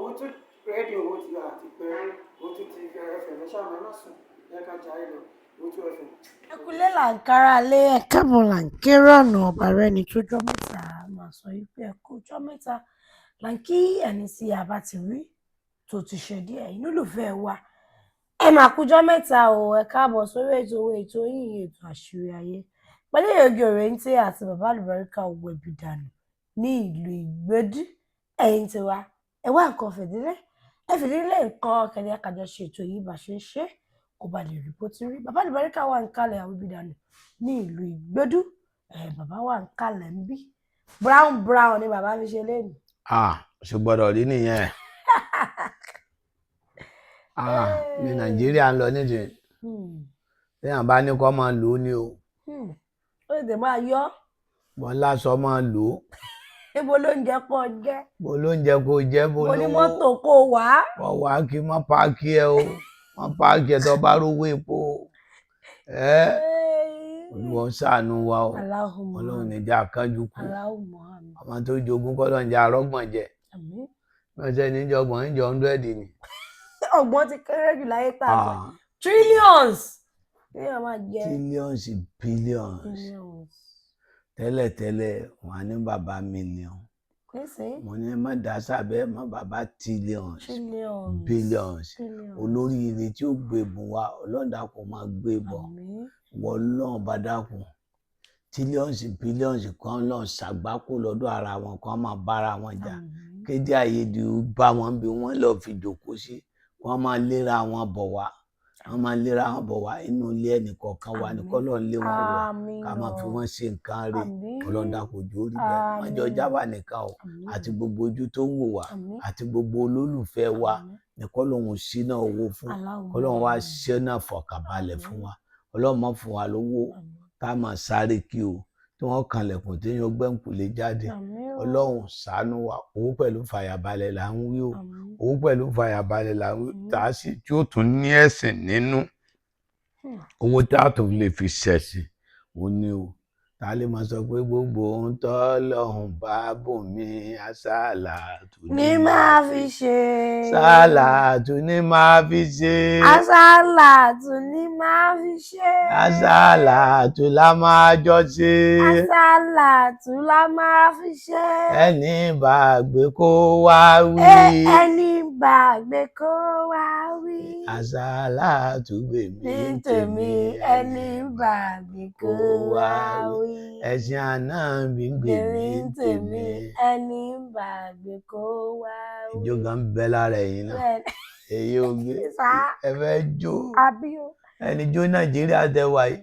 òun tún rédíò owó ti àti pé òun tún ti ẹfẹ̀ lẹ́sà mẹ́mà sùn ẹ̀ka jayé lọ òun tún ẹfẹ̀. ẹkúlé là ń kára lé ẹ̀ka mọ̀ là ń kéré ọ̀nà ọ̀bà rẹ ní tójọ́ mẹ́ta máa sọ wípé ẹ̀kú ọjọ́ mẹ́ta là ń kí ẹni tí a bá ti rí tó ti ṣe díẹ̀ inú olùfẹ́ wa ẹ máa kújọ́ mẹ́ta o ẹ káàbọ̀ sórí ètò yìí ètò àṣírí ayé pẹ̀lú Ìyege Òrèǹtè àti bàbá àlùbáríkà Wẹ̀bì Dànù ní ìlú Ìgbẹ́dú ẹ̀yin tiwa ẹ wá nǹkan fìdílé ẹ fìdílé nǹkan kẹlẹ́ àkàjọ ṣe ètò yìí bá ṣe ń ṣe kó ba lè rí bó ti rí bàbá àlùbáríkà wà ń kalẹ̀ Wẹ̀bì Dànù ní ìlú Ìgbẹ́dú bàbá wà ń kalẹ̀ ń bí brown ni bàbá fi ṣe lẹ́nu. ṣe gbọ́dọ̀ rí nìyẹn ní Nàìjíríà ń lọ nídìí téèyàn bá ní kó máa lò ó ní o ó lè máa yọ wọn lásọ máa lò ó ibo ló ń jẹ kó jẹ bó ló ń jẹ kó jẹ bó ní mọ́tò kó wá wọ́n wá kí wọ́n páàkì ẹ o wọ́n páàkì ẹ tó bá rówó epo Olúwa ṣàánú wa o Ọlọ́run níjà kánjú kú ọmọ tó jogún kọ́ lọ́n jẹ́ arọ́gbọ̀n jẹ mẹ́sẹ̀ níjọgbọ̀n níjọ 100 ni. ọgbọ́n ti kéré jù láyé tá a sọ trillions billions tẹ́lẹ̀tẹ́lẹ̀ wọn á ní bàbá million mo ní má dá sábẹ́ mọ́ bàbá trillions olórí ire tí ó gbé bùn wa ọlọ́dà kò máa gbé bọ̀ wọ́n lọ́n bá dákun billions kan lọ́n ṣàgbákò lọ́dọ̀ ara wọn kan máa bára wọn jà kéde àyèdè bá wọn bí wọ́n lọ́ọ́ fi jòkó sí wọ́n máa léra wọn bọ̀ wá inú ilé ẹnìkọ̀ọ̀kan wa ní kọ́lọ́n lé wọn wọ̀ ká máa fi wọ́n ṣe nǹkan rẹ̀ ọlọ́dà kò jó rí bẹ́ẹ̀ wọ́n jọ jábà nìkan o àti gbogbo ojú tó ń wò wá àti gbogbo olólùfẹ́ wa ní kọ́lọ́n ṣínà owó fún kọ́lọ́n wá ṣínà fọkànbalẹ̀ fún wa ọlọ́run má fún wa lówó ká máa sáré kí o tí wọ́n kanlẹ̀kùn tí yóò gbẹ́ǹkù lè jáde ọlọ́run ṣàánú wa owó pẹ̀lú fàyàbalẹ̀ là ń wí o owó pẹ̀lú fàyàbalẹ̀ là ń wí tá a sì tí ó tún ní ẹ̀sìn nínú owó tá a tún lè fi ṣẹ̀sìn ó ní o tá a lè máa sọ pé gbogbo ohun tó lọ́hùn bá bùn mí àṣàlátù ní máa fi ṣe ṣàlátù ní máa fi ṣe àṣàlátù ní máa fi ṣe àṣàlátù la máa jọ ṣe àṣàlátù la máa fi ṣe ẹni bá gbé kó wá wí ẹni bá gbé kó wá wí àṣàlátù gbèmí tèmi ẹni bá gbé kó wá wí ẹ̀sìn Ànábì gbèmí tèmi ẹni bá gbé kó wá wí. ìjọba ń bẹ lára ẹ̀yin náà èyí ò gbé ẹ fẹ́ jó ẹni jó Nàìjíríà tẹ wá yìí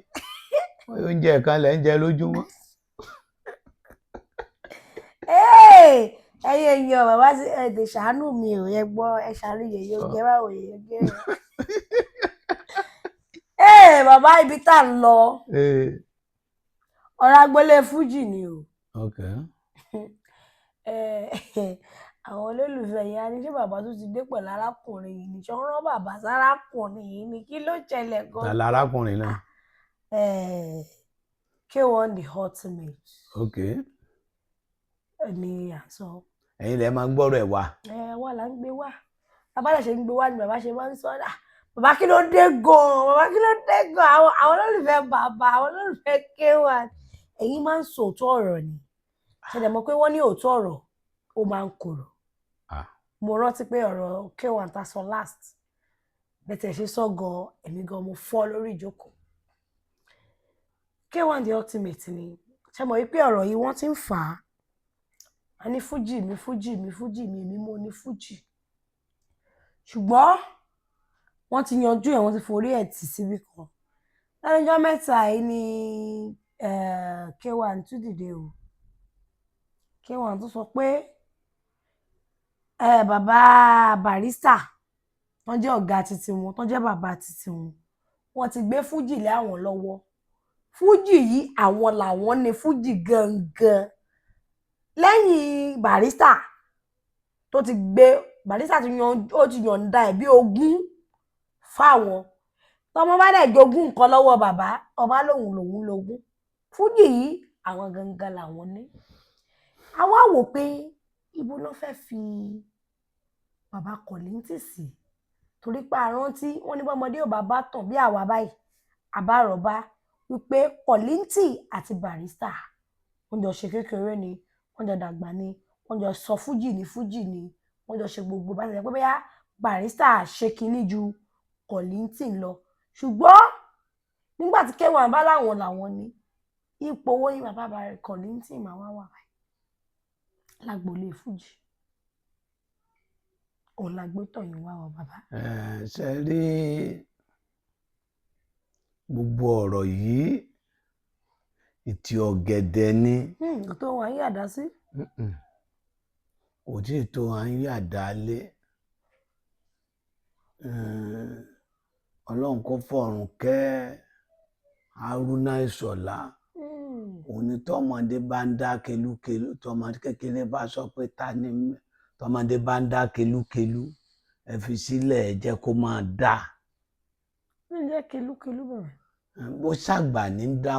oúnjẹ kan lẹ́ ń jẹ lójúmọ́. ẹyẹ yan bàbá sí èdè ṣàánú mi ò yẹ gbọ́ ẹ ṣàánú yẹyẹ oúnjẹ báwo yẹyẹ gẹ bàbá ibi tá ń lọ ọ̀rọ̀ agboolé fújì ni o àwọn olólùfẹ́ yẹn á ní ṣé bàbá tó ti dé pẹ̀lú arákùnrin yìí ní ṣọ́rọ́ bàbá sárákùnrin yìí ni kí ló ṣẹlẹ̀ gan-an. ta lárákùnrin náà. K1 the ultimate. ni àṣọ. ẹ̀yin lẹ máa ń gbọ́rọ̀ ẹ̀ wá. wà là ń gbé wá bàbá ṣe ń gbé wá ni bàbá ṣe máa ń sọ bàbá kí ló dé gan-an àwọn olólùfẹ́ bàbá àwọn olólùfẹ́ K1 ẹ̀yin máa ń sọ òótọ́ ọ̀rọ̀ ni ṣẹlẹ̀ mọ̀ pé wọ́n ní òótọ́ ọ̀rọ̀ ó máa ń korò mo rántí pé ọ̀rọ̀ K1 ta sọ last bẹ́tẹ̀ ṣe sọ gan èmi gan mo fọ́ lórí ìjókòó K1 the ultimate ni ṣe mọ̀ wípé ọ̀rọ̀ yìí wọ́n ti ń fà á a ní fújì mi èmi mo ní fújì ṣùgbọ́n wọ́n ti yanjú ẹ̀ wọ́n ti forí ẹ̀ tì síbì kan lẹ́nujọ́ mẹ́ta yìí ni K1 tún dìde o K1 tún sọ pé bàbá Barrister wọ́n jẹ́ ọ̀gá títí wọn tó jẹ́ bàbá títí wọn wọ́n ti gbé fújì lé àwọn lọ́wọ́ fújì yìí àwọn làwọn ní fújì gangan lẹ́yìn Barrister tó ti gbé Barrister ó ti yọ̀ǹda ẹ̀ bí ogún fáwọn tọmọ bá dẹ̀ jogún nǹkan lọ́wọ́ bàbá ọba lòun lógún fújì yìí àwọn gangan làwọn ní àwa wò pé ibo ló fẹ́ fi bàbá Kollington sí torí pé àrántí wọ́n ní bọ́mọdé ò bá tàn bí àwa báyìí àbárọ̀bá wípé Kollington àti Barrister wọ́n jọ ṣe kékeré ni wọ́n jọ dàgbà ni wọ́n jọ sọ fújì ní fújì ni wọ́n jọ ṣe gbogbo bá ṣe pé bóyá Barrister ṣe kinní ju Kollington lọ ṣùgbọ́n nígbà tí K1 bá láwọn làwọn ní ipò owó ní bàbá Kollington máa wá wà báyìí lágboolé fújì òun la gbé tọ̀yìn wá ọ bàbá. Ṣe rí gbogbo ọ̀rọ̀ yìí ìtì ọ̀gẹ̀dẹ̀ ni. tó wà ń yàdá sí. kò tí ì tó wà ń yàdá lé. Ọlọ́run kó fọ̀run kẹ́ Haruna Ìṣọ̀lá. Òní tọmọdé bá ń dá kelúkelú tọmọdé kékeré bá sọ pé ta ni tọmọdé bá ń dá kelúkelú ẹ fi sílẹ̀ ẹ jẹ́ kó máa dá. ń jẹ́ kelúkelú bẹ̀rẹ̀. bó ṣàgbà ní dá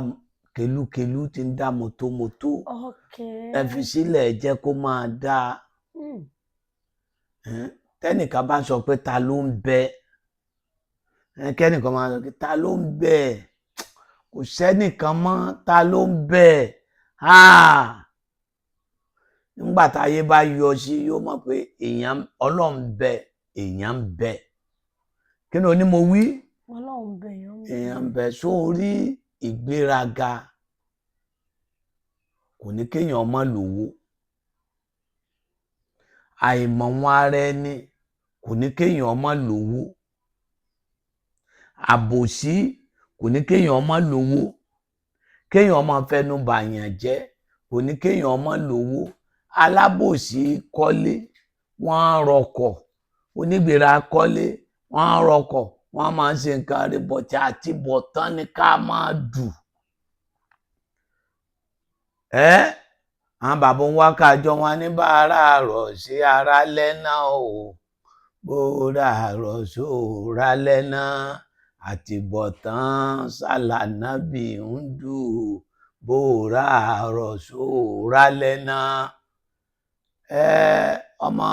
kelúkelú ti ń dá mọ́tómọ́tó ẹ fi sílẹ̀ ẹ jẹ́ kó máa dá. Tẹ́nìkan bá sọ pé ta ló ń bẹ kẹ́nìkan máa sọ pé ta ló ń bẹ kò sẹ́nìkan mọ́ ta ló ń bẹ nígbà táyé bá yọ sí yóò mọ̀ pé èèyàn Ọlọ́run bẹ èèyàn ń bẹ kí ni mo wí Ọlọ́run bẹ èèyàn ń bẹ sórí ìgbéraga kò ní kéèyàn má lówó àìmọ̀ wọn ara ẹni kò ní kéèyàn má lówó àbòsí kò ní kéèyàn má lówó kéèyàn má fẹnu bàyàn jẹ́ kò ní kéèyàn má lówó alábòsí kọ́lé wọ́n á rọkọ̀ onígbèrè kọ́lé wọ́n á rọkọ̀ wọ́n á máa ṣe nǹkan rẹ̀ bọ̀tí àti bọ̀tán ni ká máa dù. Àwọn bàbá ń wá kájọ wọn ní bàárà rọ̀ sí ara lẹ́nà o bóra rọ̀ sóra lẹ́nà àti bọ̀tán sálànábì ń dù bóra rọ̀ sóra lẹ́nà. Ọmọ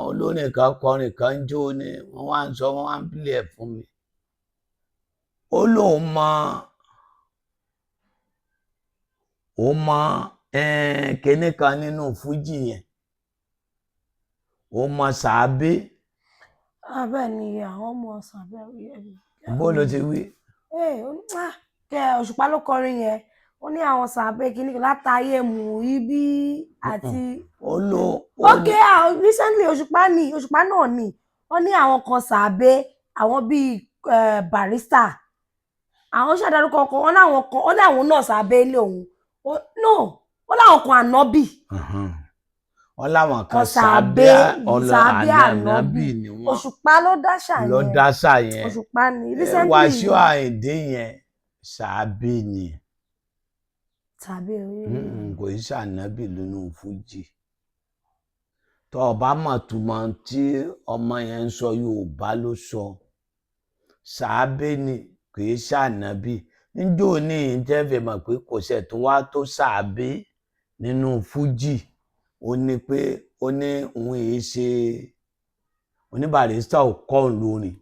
olórin kan kọrin kan jó ni wọ́n wá ń sọ wọ́n wá ń pílẹ̀ fún mi ó lóun mọ kinní kan nínú fújì yẹn ó mọ Sàábé. Bẹ́ẹ̀ ni àwọn ọmọ Sàábé. Bó ló ti wí. Òṣùpá ló kọrin yẹn ó ní àwọn Sàábé kinní kan látàyè Mùíbí àti. Recently Òṣùpá náà ni wọ́n ní àwọn kan Sàábé àwọn bíi Barrister àwọn ṣàdárúkọ kan wọ́n láwọn kan ó láwọn náà Sàábé ilé òun wọ́n láwọn kan ànábì. Wọ́n láwọn kan Sàábé ànábì ni wọ́n. Òṣùpá ló dáṣà yẹn. Òṣùpá ni recently. Wàsíù Àyìndé yẹn Sàábé ni. Sàábé kò í ṣànábì nínú fújì. Tó o bá mọ̀ túmọ̀ tí ọmọ yẹn ń sọ Yorùbá ló sọ Sàábé ni kò í ṣànábì. Níjó ní ìjẹ́fẹ̀ mọ̀ pé kò ṣẹ̀ tó wá tó Sàábé nínú fújì ó ní pé ó ní òun èé ṣe oníbàrísítà ò kọ́ òun lórin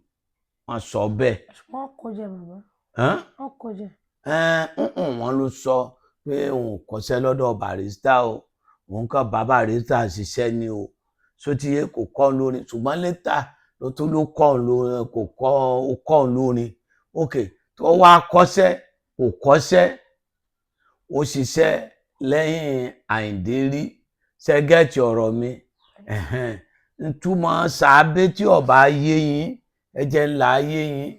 wọ́n sọ bẹ́ẹ̀. wọ́n kò jẹ bàbá. wọ́n kò jẹ. wọ́n ló sọ pé òun kọ́ṣẹ́ lọ́dọ̀ Barrister o òun kàn bá Barrister ṣiṣẹ́ ni o sotiye kò kọ́ òun lórin ṣùgbọ́n létà ló tún ló kọ́ òun lórin kò kọ́ òun lórin ok tó wá kọ́ṣẹ́ kò kọ́ṣẹ́ ó ṣiṣẹ́ lẹ́yìn Àyìndé rí ṣẹ́gẹ́tì ọ̀rọ̀ mi ntúmọ̀ Sàábé tí ọba yé yín ẹ̀jẹ̀ ńlá yé yín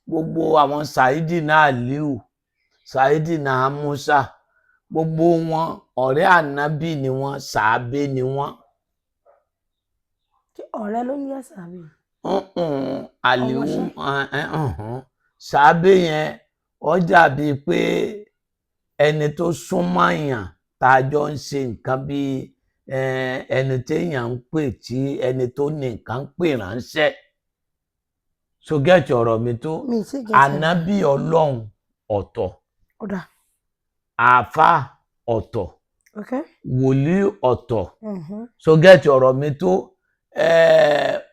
gbogbo àwọn Saidina Aliu Saidina Musa gbogbo wọn ọ̀rẹ́ ànábì ni wọ́n Sàábé ni wọ́n. ọ̀rẹ́ ló ń yẹ Sàábé. Aliu Sàábé yẹn ó dàbí pé ẹni tó súnmọ́ èèyàn tá a jọ ń ṣe nǹkan bí ẹni téèyàn ń pè tí ẹni tó ní nǹkan ń pè ránṣẹ́ so gẹ́ẹ̀tì ọ̀rọ̀ mi tó ànábì Ọlọ́run ọ̀tọ̀ àáfà ọ̀tọ̀ wòlíì ọ̀tọ̀ so gẹ́ẹ̀tì ọ̀rọ̀ mi tó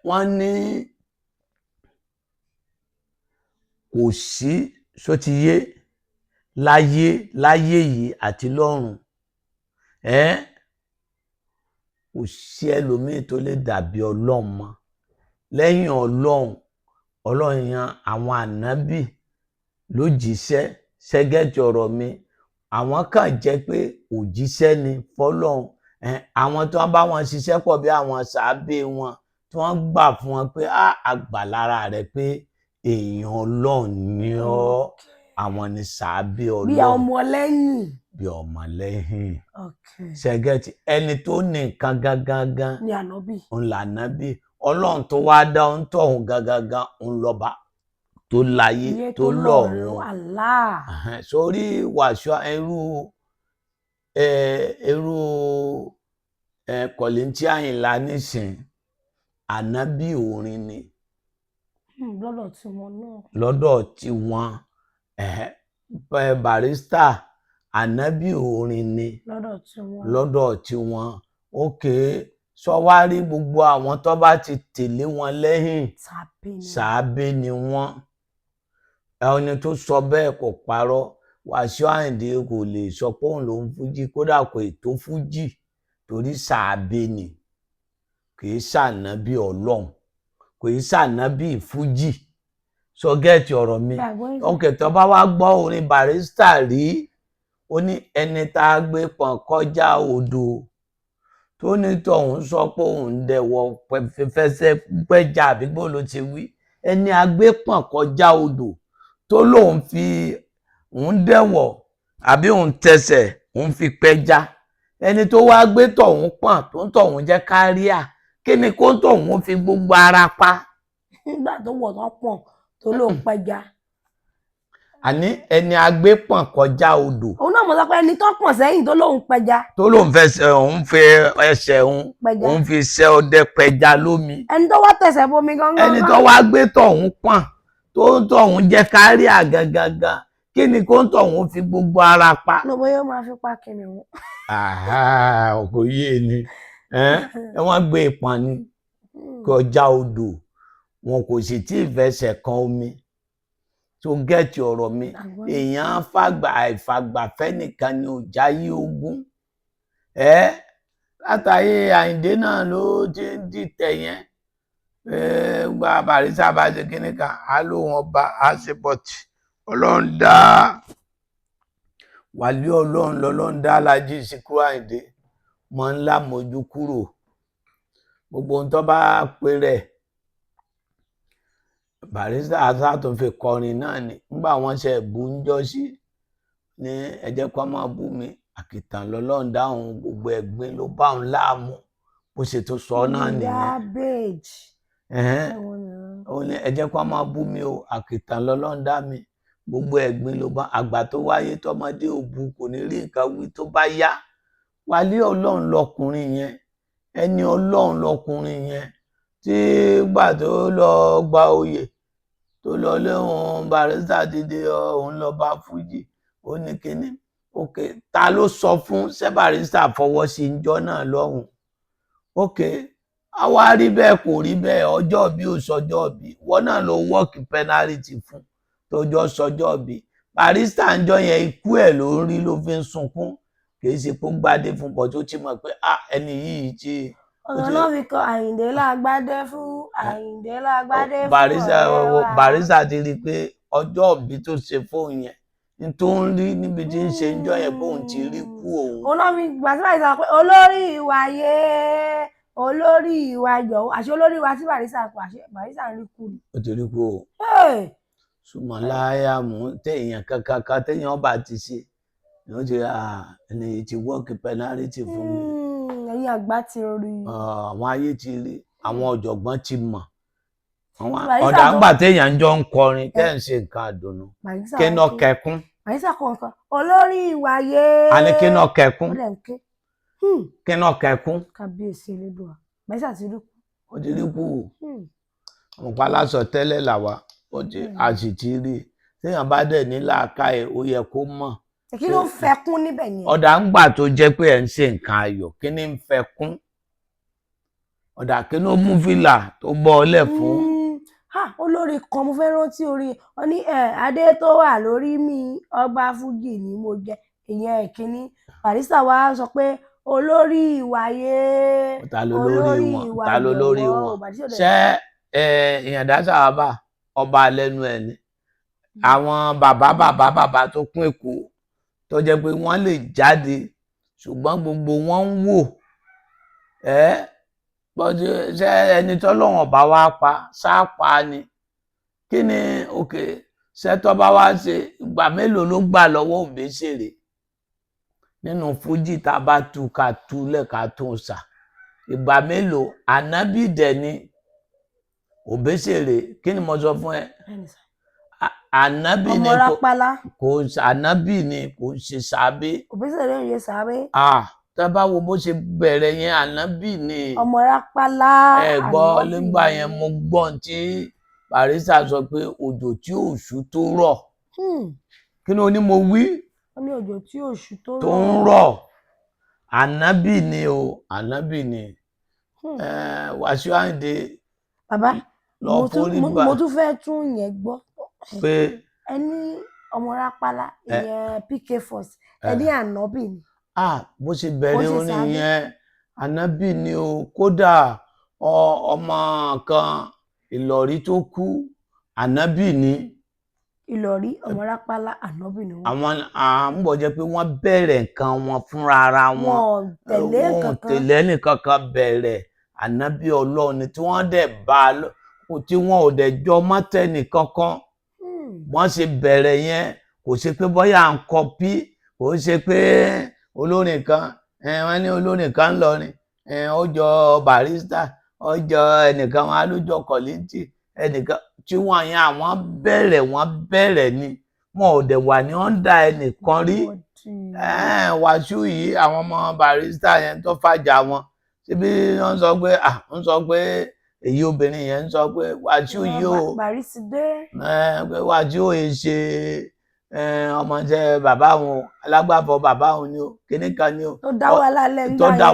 wọ́n ní kò sí sótiyé láyé yìí àti lọ́run kò sí ẹlòmíì tó lè dàbí Ọlọ́run mọ́ lẹ́yìn Ọlọ́run yan àwọn ànábì ló jíṣẹ́ ṣẹ́gẹ́tì ọ̀rọ̀ mi àwọn kàn jẹ́ pé òjíṣẹ́ ni fọ́lọ́run àwọn tí wọ́n bá wọn ṣiṣẹ́ pọ̀ bí àwọn sàábé wọn tí wọ́n gbà fún wọn pé àgbà lára rẹ̀ pé èèyàn Ọlọ́run ni ọ́ àwọn ni sàábé Ọlọ́run bí ọmọlẹ́yìn ṣẹ́gẹ́tì ẹni tó ní nǹkan gangan ni ànábì òun lànábì Ọlọ́run tó wá dá òun tó òun gangan òun lọ́ba tó láyé tó lọ́run sórí wàṣọ irú Kọ̀lìntì Àyìnlá nísìn ànábì orin ni lọ́dọ̀ tiwọn Barrister ànábì orin ni lọ́dọ̀ tiwọn sọ wá rí gbogbo àwọn tó bá ti tẹ̀lé wọn lẹ́yìn sàábé ni wọ́n ẹni tó sọ bẹ́ẹ̀ kò parọ́ Wàsíù Àyìndé kò lè sọ pé òun ló ń fújì kódà kò tó fújì torí sàábé ni kì í ṣànábì Ọlọ́run kò í ṣànábì fújì sọ gẹ́ẹ̀tì ọ̀rọ̀ mi tó bá wá gbọ́ orin Barrister rí ó ní ẹni tá a gbé pọ̀n kọjá odò tó ní tọ̀hún sọ pé òun dẹ̀wọ̀ fẹsẹ̀ pẹ́jà àbí gbọ́ ló ti wí ẹni agbépọ̀n kọjá odò tó lóun fi òun dẹ̀wọ̀ àbí òun tẹsẹ̀ òun fi pẹ́jà ẹni tó wá gbé tọ̀hún pọ̀n tó ń tọ̀hún jẹ́ káríà kí ni kó tọ̀hún fi gbogbo ara pa. nígbà tó wọ̀ tán pọ̀n tó lóun pẹ́jà. àní ẹni agbépọ̀n kọjá odò. òun náà mọ̀ sọ pé ẹni tó pọ̀n sẹ́yìn tó lóun pẹja. tó lóun fẹsẹ̀ òun fi ẹsẹ̀ òun fi ṣe ọdẹ pẹja lómi. ẹni tó wá tẹsẹ̀ bomi gangan. ẹni tó wá gbé tọ̀hún pọ̀n tó tọ̀hún jẹ́ kárí àgangan kí ni kó tọ̀hún fi gbogbo ara pa. ló bóyá ó máa fi pa kìnìún. kò yé ni wọ́n gbé ìpọ̀n ni kọjá odò wọn kò sì tí ì fẹsẹ̀ kan omi. tó gẹ́ẹ̀tì ọ̀rọ̀ mi èèyàn àìfàgbàfẹ́ nìkan ni ò jáyé ogún látàyè Àyìndé náà ló ti ń dìtẹ̀ yẹn gba Barrister bá ṣe kíní kan á ló wọn bá á ṣe bọ̀tì Ọlọ́run dá wàlíì Ọlọ́run dá Alhaji Síkírù Àyìndé mọ́ ńlá mójú kúrò gbogbo ohun tó bá pè rẹ̀ Barrister tó fi kọrin náà ni nígbà wọ́n ṣe bú ń jọ sí ní ẹ jẹ́ kó máa bú mi àkìtàn lọ́lọ́run dáhùn gbogbo ẹ̀gbin ló bá òun láàmú bó ṣe tó sọ náà nìyẹn ó ní ẹ jẹ́ kó máa bú mi o àkìtàn lọ́lọ́run dá mi gbogbo ẹ̀gbin ló bá àgbà tó wáyé tọmọdé òbu kò ní rí nǹkan wí tó bá yá wálé Ọlọ́run lọkùnrin yẹn ẹni Ọlọ́run lọkùnrin yẹn tí gbà tó lọ gba oyè tó lọ léwọn Barrister dídé òun lọ bá fújì ó ní kíní ta ló sọ fún ṣé Barrister fọwọ́ sí ìjọ náà lọ́hùn àwa rí bẹ́ẹ̀ kò rí bẹ́ẹ̀ ọjọ́ bí ó sọjọ́ bí wọ́n náà ló wọ́ọ̀kì pẹ́nálítì fún tọjọ́ sọjọ́ bí Barrister ń jọ yẹn ikú ẹ̀ ló ń rí ló fi ń sunkún kì í ṣe pé ó gbádé fún pọ̀ tó ti mọ̀ pé ẹni yìí ti. ọ̀nà náà fi kọ Àyìndé lágbádé fún Àyìndé lágbádé fún Barrister ti rí i pé ọjọ́ òbí tó ṣe fóun yẹn ní tó ń rí níbi tí ń ṣe ń jọ yẹn bóun ti rí kú òun. òun náà fi gbàsíwà ìsọ pé olórí ìwà yé olórí ìwà yọ àṣẹ olórí ìwà tí Barrister kọ àṣẹ Barrister rí kú ni. ó ti rí kú o. ṣùgbọ́n láyà mú téèyàn kankan téèyàn bá ti ṣe ni ó ti ẹni tí wọ́ọ̀kì pẹ́nálítì fún mi. ẹ̀yin àgbà ti rí. àwọn ayé ti rí àwọn ọ̀jọ̀gbọ́n ti mọ̀ ọ̀dà ńgbà téèyàn jọ ń kọrin tẹ́ ń ṣe nǹkan àdùnnú kíná kẹkún. Barrister kọ̀ọ̀kan olórí ìwà yé. a ní kíná kẹkún kíná kẹkún. kábíyèsí elédùà Barrister ti rí kú. ó ti rí kú àwọn paláṣọ tẹ́lẹ̀ làwa a sì ti rí téèyàn bá dẹ̀ ní làákàyè ó yẹ kó mọ̀. kí ló ń fẹkún níbẹ̀ yẹn. ọ̀dà ńgbà tó jẹ́ pé ẹ̀ ń ṣe nǹkan ayọ̀ kí ni ń fẹkún. ọ̀dà kí ló mú fìlà tó bọ́ ọ lẹ̀ fún. Olórin kan mo fẹ́ rántí orin wọn ní adé tó wà lórí mi ọba fújì ni mo jẹ ìyẹn ìkíní Barrister wa sọ pé olórí ìwàyé olórí ìwà ta ló lórí wọn ṣé ìyàndá sàbà ọba lẹ́nu ẹ̀ ni àwọn bàbá tó kún Èkó tó jẹ́ pé wọ́n lè jáde ṣùgbọ́n gbogbo wọn ń wò ṣé ẹni tọ́lọ́wọ̀n bá wá pa sáàpá ni kí ni òkè ṣẹ́tọ́ bá wá ṣe ìgbà mélòó ló gbà lọ́wọ́ Òbésèré nínú fújì tá a bá tú ká tú lẹ́ka tó ń sà ìgbà mélòó ànábì dẹ̀ ni Òbésèré kí ni mo sọ fún ẹ ànábì ni ànábì ni kò ṣe sàábé Òbésèré ń yẹ sàábé tá bá wo bó ṣe bẹ̀rẹ̀ yẹn ànábì ni ọmọ rápálá gbọ́ nígbà yẹn mo gbọ́n tí Barrister sọ pé òjò tí òṣù tó rọ̀ kí ni o ní mo wí ó ní òjò tí òṣù tó ń rọ̀ ànábì ni o ànábì ni Wàsíù Àyìndé bàbá mo tún fẹ́ tún yẹn gbọ́ pé ẹni ọmọ rápálá ìyẹn PK Force ẹni ànábì ni bó ṣe bẹ̀rẹ̀ orin yẹn ànábì ni o kódà ọmọ kan Ìlọrí tó kú ànábì ni Ìlọrí ọmọ rápálá ànábì ni wọn. àwọn àmúbọ̀ jẹ́ pé wọ́n bẹ̀rẹ̀ nǹkan wọn fúnra ara wọn wọn tẹ̀lé nìkankan bẹ̀rẹ̀ ànábì Ọlọ́run ni tí wọ́n dẹ̀ bá tí wọ́n ò dẹ̀ jọ mọ́tẹ́nì kankan wọ́n ṣe bẹ̀rẹ̀ yẹn kò ṣe pé bóyá à ń kọpí kò ṣe pé olórin kan wọ́n ní olórin kan ńlọrin ó jọ Barrister ó jọ ẹnìkan wọn alójọ Kollington ẹnìkan tí wọ́n yẹn àwọn bẹ̀rẹ̀ ni wọn ò dẹ̀ wà ní ọ̀ndà ẹnìkan rí Wàsíù yìí àwọn ọmọ Barrister yẹn tó fàjà wọn síbi wọ́n sọ pé èyí obìnrin yẹn ń sọ pé Wàsíù yìí ó pé Wàsíù yìí ṣe ọmọdé bàbá wọn alágbàfọ̀ bàbá wọn ni ó kíní kan ni ó tó dá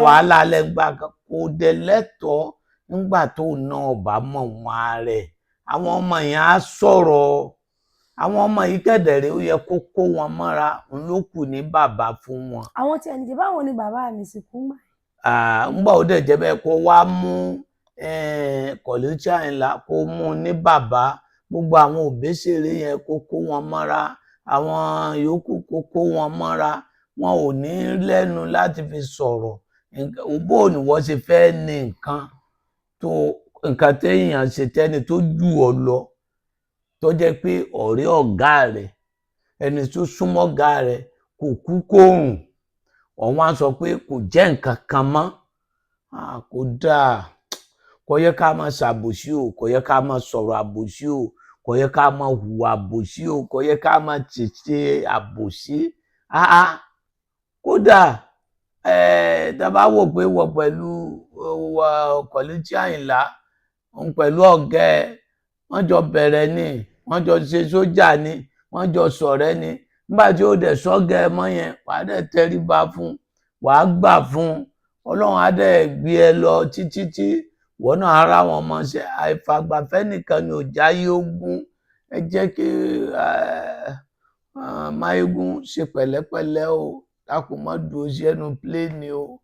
wàhálà alẹ́ ńgbà kan kò dẹ̀ lẹ́tọ̀ọ́ nígbà tó ná ọba mọ̀ wọn rẹ̀ àwọn ọmọ yẹn á sọ̀rọ̀ àwọn ọmọ yìí kẹ̀dẹ̀rẹ̀ ó yẹ kó kó wọn mọ́ra òun ló kù ní bàbá fún wọn. àwọn tí ẹnìjẹ báwo ni bàbá mi sì kú mọ́. ńgbà ó dẹ̀ jẹ́ bẹ́ẹ̀ kó wá mú Kollington Àyìnlá kó mú ní bàbá gbogbo àwọn Òbésèré yẹn kó kó wọn mọ́ra àwọn yòókù kó wọn mọ́ra wọn ò ní lẹ́nu láti fi sọ̀rọ̀ bó ni wọ́n ṣe fẹ́ ní nǹkan téèyàn ṣe tẹ́ni tó jù ọ́ lọ tó jẹ́ pé ọ̀rẹ́ ọ̀gá rẹ̀ ẹni tó súnmọ́ ọ̀gá rẹ̀ kò kú kóhùn ọ̀wọ́n á sọ pé kò jẹ́ nǹkan kan mọ́ kò dáa kò yẹ ká máa ṣàbòsí o kò yẹ ká máa sọ̀rọ̀ àbòsí o kò yẹ ká máa hùwà àbòsí o kò yẹ ká máa tètè àbòsí kódà tá bá wò pé wọ pẹ̀lú Kollington Àyìnlá pẹ̀lú ọ̀gá ẹ̀ wọ́n jọ bẹ̀rẹ̀ ni wọ́n jọ ṣe sójà ni wọ́n jọ ṣọ̀rẹ́ ni nígbà tí ó dẹ̀ sọ́gà ẹ mọ́ yẹn wàá dẹ̀ tẹríba fún wàá gbà fún Ọlọ́run á dẹ̀ gbé ẹ lọ títí tí wọ́n náà ara wọn mọ̀ ṣe àìfàgbàfẹ́ nìkan ni ò jáyé ogún ẹ jẹ́ kí Máyégún ṣe pẹ̀lẹ́pẹ̀lẹ́ o dákun má dúró sí ẹnu pléènì o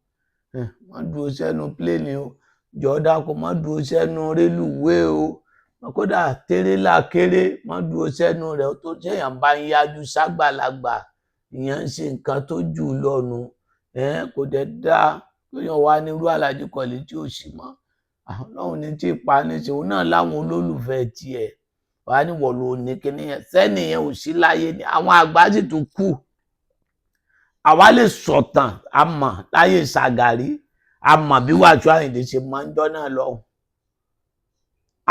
má dúró sí ẹnu pléènì o jọ̀ọ́ dákun má dúró sí ẹnu rélùwé o kódà tẹ́rẹ́là kéré má dúró sẹ́nu rẹ̀ tó téèyàn bá ń yájú ságbàlagbà ìyẹn ń ṣe nǹkan tó jù lọ́nu kò dẹ̀ dáa lóyún wa nírú Àlàjí Kollington tí ò sì mọ́ Ọlọ́run ní tí ipa ní ṣe òun náà láwọn olólùfẹ́ tiẹ̀ wàá ní wọ̀ ló ní kíní yẹn sẹ́ni yẹn ò sí láyé ni àwọn àgbà sì tún kù àwa lè sọ̀tàn àmọ́ láyé Ṣàgàrí àmọ́ bí Wàsíù Àyìndé ṣe máa ń jọ́ náà lọ́hùn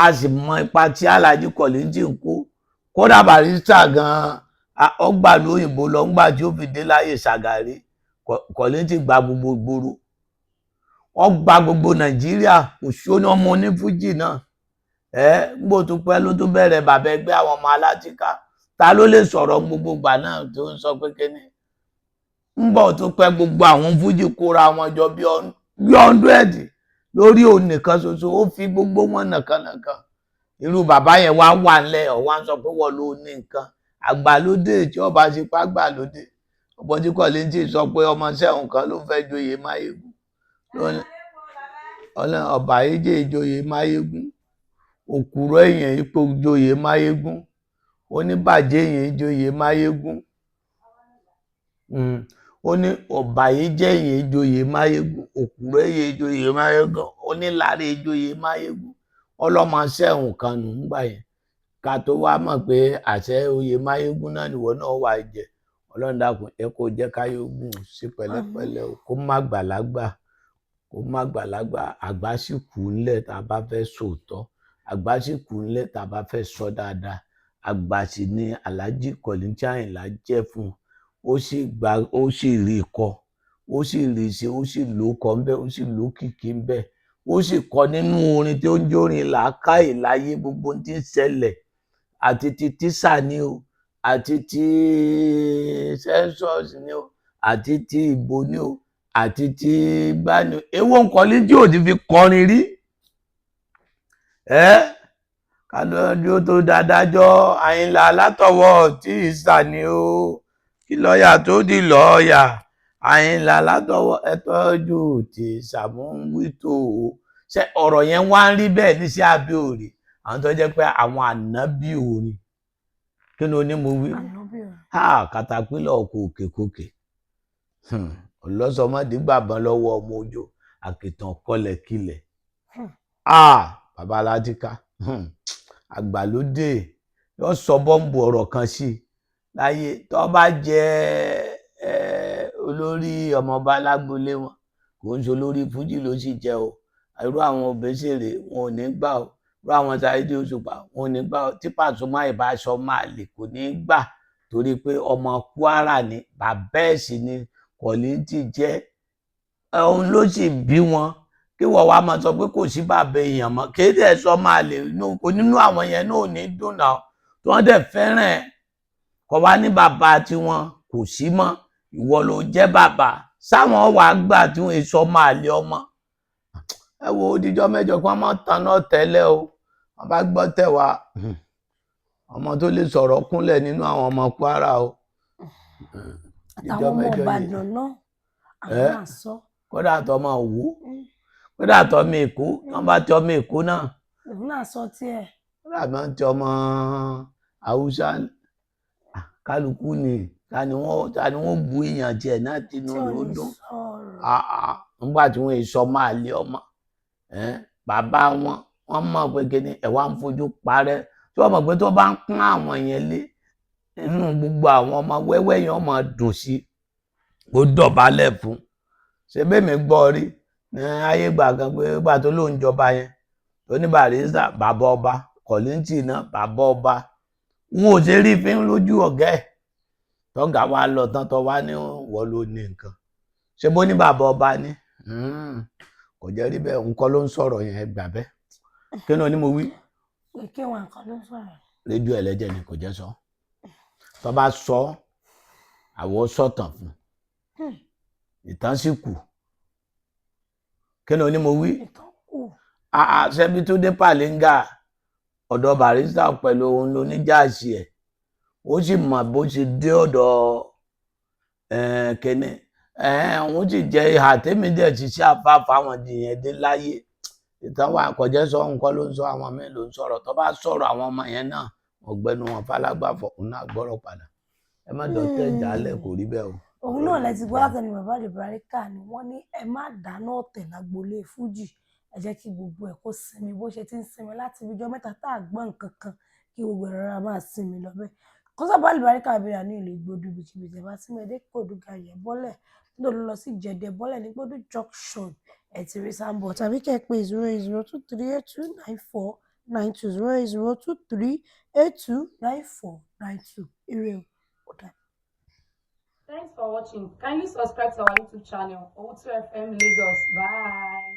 a sì mọ ipa tí Àlàjí Kollington kó kódà Barrister gan-an ọgbà lóyìnbó lọ ńgbà tí ó fi dé láyé Ṣàgàrí Kollington gba gbogbo ìgboro wọ́n gba gbogbo Nàìjíríà kò sóní ọmọ onífújì náà gbó tó pẹ́ ló tó bẹ̀rẹ̀ bàbá ẹgbẹ́ àwọn ọmọ alátìká ta ló lè sọ̀rọ̀ gbogbo ìgbà náà tó ń sọ pé kíni ń bọ̀ tó pẹ́ gbogbo àwọn fújì kóra wọn jọ bí 100 lórí òun nìkan ṣoṣo ó fi gbogbo wọn nàkànàkàn irú bàbá yẹn wá wà ńlẹ̀ ọ̀wá ń sọ pé wọ́n ló ní nǹkan àgbàlódé tí ọba ṣe pa àgbàlódé ọ̀pọ̀ tí Kollington sọ pé ọmọọṣẹ́ òun kan ló fẹ́ joyè Máyégún ọba ayéjẹ ìjòyè Máyégún òkúrọ̀ èèyàn ipò joyè Máyégún oníbàjẹ́ èèyàn ìjòyè Máyégún ó ní ọba ayéjẹ èèyàn ìjòyè Máyégún òkúrọ̀ èèyàn ìjòyè Máyégún oníláre ìjòyè Máyégún ọlọ́mọọṣẹ́ òun kan nù ń gbà yẹn ká tó wá mọ̀ pé àṣẹ oyè Máyégún náà nìwọ náà wà jẹ Ọlọ́run dákun ẹ kó jẹ́ káyógún sí pẹ̀lẹ́pẹ̀lẹ́ kó má gbàlagbà àgbà sì kù ńlẹ̀ tá a bá fẹ́ sòótọ́ àgbà sì kù ńlẹ̀ tá a bá fẹ́ sọ dáadáa àgbà sì ni Alhaji Kollington Àyìnlá jẹ́ fún ó sì rí kọ ó sì rí ṣe ó sì lò kọ ńbẹ ó sì lò kìkì ńbẹ ó sì kọ nínú orin tí ó ń jórin làákàyè láyé gbogbo tí ń ṣẹlẹ̀ àti ti tíṣà ni o àti ti census ni o àti ti ìbò ni o àti ti gbani èwo Kollington ò ti fi kọrin rí kálọ́jú tó dádájọ́ Àyìnlá Látọ̀wọ́ tí ìsà ni o kí lọ́ọ̀yà tó di lọ́ọ̀yà Àyìnlá Látọ̀wọ́ ẹ tọ́jú tí ìsàmúwító o ṣe ọ̀rọ̀ yẹn wá ń rí bẹ́ẹ̀ ní sí abẹ́ òrì àwọn tó jẹ́ pé àwọn ànábì orin kí ni onímọ̀ wí katapila ọkọ̀ òkèkòkè ọlọ́sọmọdégbàbọn lọ́wọ́ ọmọ òjò àkìtàn kọlẹ̀ kilẹ̀ bàbá aládìká àgbàlódé yóò sọ bọ́ǹbù ọ̀rọ̀ kan sí láyé tó bá jẹ́ olórí ọmọọba lágbolé wọn kò ń ṣe olórí fújì ló sì jẹ́ o irú àwọn Òbésèré wọn ò ní gbà o irú àwọn Saheed Òṣùpá wọn ò ní gbà o tí Pasuma ìbáṣọ máa lè kò ní gbà torí pé ọmọ Kwara ni bàbá ẹ̀ sì ni Kollington jẹ́ òun ló sì bí wọn kí wọ́n wá máa sọ pé kò sí bàbá èèyàn mọ́ kéde ẹ̀ sọ máa lè nínú àwọn yẹn náà ò ní dùn náà tí wọ́n dẹ̀ fẹ́ràn ẹ̀ kọ́ wá ní bàbá tiwọn kò sí mọ́ ìwọ ló jẹ́ bàbá sáwọn wàá gbà tí wọ́n sọ máa lé ọmọ ẹ wo odijọ́ mẹ́jọ kí wọ́n má tan náà tẹ́lẹ̀ o wọ́n bá gbọ́ tẹ̀ wá ọmọ tó lè sọ̀rọ̀ kúnlẹ̀ nínú àwọn ọmọ Kwara o àtàwọn ọmọ Ìbàdàn náà àwọn àṣọ kódà tó ọmọ Òwú kódà tó ọmọ Èkó wọ́n bá ti ọmọ Èkó náà òun náà sọ tiẹ̀ kódà máa ń ti ọmọ Haúsá kálukú ni ta ni wọ́n bu èèyàn tiẹ̀ náà tinú ló dùn nígbà tí wọ́n sọ máa lé ọmọ bàbá wọn mọ̀ pé kíni ẹ̀ wá ń fojú parẹ́ tí wọ́n mọ̀ pé tó bá ń pọ́n àwọn yẹn lé inú gbogbo àwọn ọmọ wẹ́wẹ́ yẹn máa dùn sí ó dọ̀bálẹ̀ fún ṣe bẹ́ẹ̀mí gbọ́ rí ní ayé gbà kan pé gbà tó lóun jọba yẹn tó ní Barrister bàbá ọba Kollington náà bàbá ọba wọn ò ṣe rí fín lójú ọ̀gá ẹ̀ tọ́gà wa lọ tán tó wá ní wọ́n ló ní nǹkan ṣe bó ní bàbá ọba ní kò jẹ́ rí bẹ́ẹ̀ nǹkan ló ń sọ̀rọ̀ yẹn gbà bẹ́ẹ̀ kí ni mo wí. kí wọn nǹkan ló ń sọ̀rọ̀. rédíò ẹlẹ́jẹ̀ ni kò jẹ́ sọ tó bá sọ àwọ̀ sọ̀tàn fún ìtàn sì kù kí ni mo wí. ṣebí tó dé Pàlíngà ọ̀dọ̀ Barrister pẹ̀lú òun ló ní jáàsì ẹ̀ ó sì mọ̀ bó ṣe dé ọ̀dọ̀ kẹ́ni òun sì jẹ́ ìhà tèmi dẹ̀ ti ṣe àfáàfá àwọn ènìyàn dé láyé ìtàn wa kò jẹ́ sọ nǹkan ló ń sọ àwọn míì ló ń sọ̀rọ̀ tó bá sọ̀rọ̀ àwọn ọmọ yẹn náà ọ̀gbẹ́ni wọn falágbàfọ̀ òun náà gbọ́rọ̀ padà ẹ má dọ̀tẹ́ ìjálẹ̀ kò rí bẹ́ẹ̀ o. òun náà lẹ ti gbọ́ látẹnu bàbá Àlùbáríkà ni wọ́n ní ẹ má dáná ọ̀tẹ̀ lágbolé fújì ẹ jẹ́ kí gbogbo ẹ̀ kó sinmi bó ṣe ti ń sinmi láti ibi ọjọ́ mẹ́ta tá a gbọ́ nǹkan kan kí gbogbo ẹ̀ rárá máa sinmi lọ bẹ́ẹ̀ kó sábà Àlùbáríkà abẹ́rẹ́ ní ìlú Ìgbòdú bìtìbìtì bá sí mẹ́ẹ̀dẹ́ kòdú gàyẹ̀ bọ́lẹ̀ nítorí lọ sí Jẹ̀dẹ̀ bọ́lẹ̀ ní Ìgbòdú junction ẹ̀ ti rí sáńbọ̀ tàbí kẹ́ ẹ pé 08023829492 08023829492 ire o dà. Thanks for watching. Kindly subscribe to our YouTube channel, Owutu FM Lagos. Bye.